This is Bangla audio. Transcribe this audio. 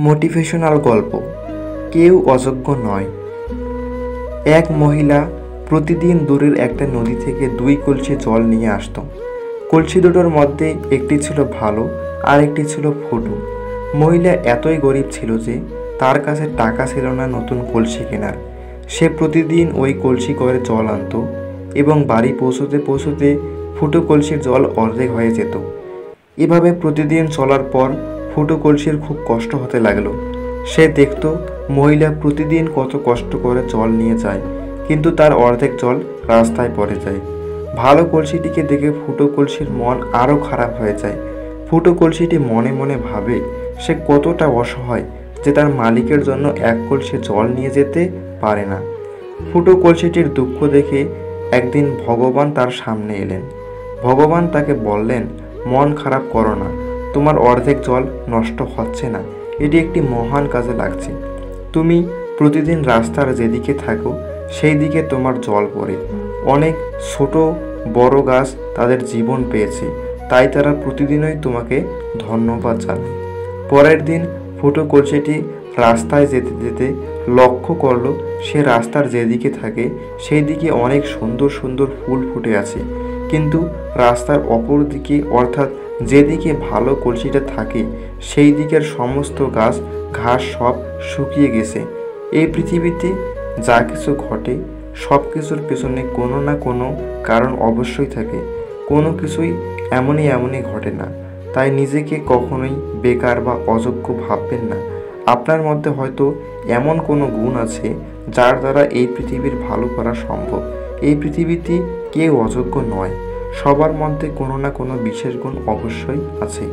মোটিভেশনাল গল্প। কেউ অযোগ্য নয়। এক মহিলা প্রতিদিন দূরের একটা নদী থেকে 2 কলসি জল নিয়ে আসত। কলসি দুটোর মধ্যে একটি ছিল ভালো আর একটি ছিল ফুটো। মহিলা এতই গরিব ছিল যে তার কাছে টাকা ছিল না নতুন কলসি কেনার। সে প্রতিদিন ওই কলসি করে জল আনত এবং বাড়ি পৌঁছতে পৌঁছতে ফুটো কলসির জল অর্ধেক হয়ে যেত। এভাবে প্রতিদিন চলার পর ফুটো কলসির খুব কষ্ট হতে লাগলো। সে দেখত মহিলা প্রতিদিন কত কষ্ট করে জল নিয়ে যায়, কিন্তু তার অর্ধেক জল রাস্তায় পড়ে যায়। ভালো কলসিটিকে দেখে ফুটো কলসির মন আরও খারাপ হয়ে যায়। ফুটো কলসিটি মনে মনে ভাবে সে কতটা অসহায় যে তার মালিকের জন্য 1 কলসি জল নিয়ে যেতে পারে না। ফুটো কলসিটির দুঃখ দেখে একদিন ভগবান তার সামনে এলেন। ভগবান তাকে বললেন, মন খারাপ করো না, তোমার অর্ধেক জল নষ্ট হচ্ছে না, এটি একটি মহান কাজে লাগছে। তুমি প্রতিদিন রাস্তার যেদিকে থাকো সেই দিকে তোমার জল পড়ে। অনেক ছোট বড় গাছ তাদের জীবন পেয়েছে, তাই তারা প্রতিদিনই তোমাকে ধন্যবাদ জানায়। পরের দিন ফুটো কলসিটি রাস্তায় যেতে যেতে লক্ষ্য করলো সে রাস্তার যেদিকে থাকে সেই দিকে অনেক সুন্দর সুন্দর ফুল ফুটে আছে, কিন্তু রাস্তার অপর দিকে অর্থাৎ যেদিকে ভালো কলসিটা থাকে সেই দিকের সমস্ত গাছ ঘাস সব শুকিয়ে গেছে। এই পৃথিবীতে যা কিছু ঘটে সব কিছুর পেছনে কোনো না কোনো কারণ অবশ্যই থাকে। কোনো কিছুই এমনই ঘটে না। তাই নিজেকে কখনোই বেকার বা অযোগ্য ভাববেন না। আপনার মধ্যে হয়তো এমন কোনো গুণ আছে যার দ্বারা এই পৃথিবীর ভালো করা সম্ভব। এই পৃথিবীতে কেউ অযোগ্য নয়। সবার মধ্যে কোনো না কোনো বিশেষ গুণ অবশ্যই আছে।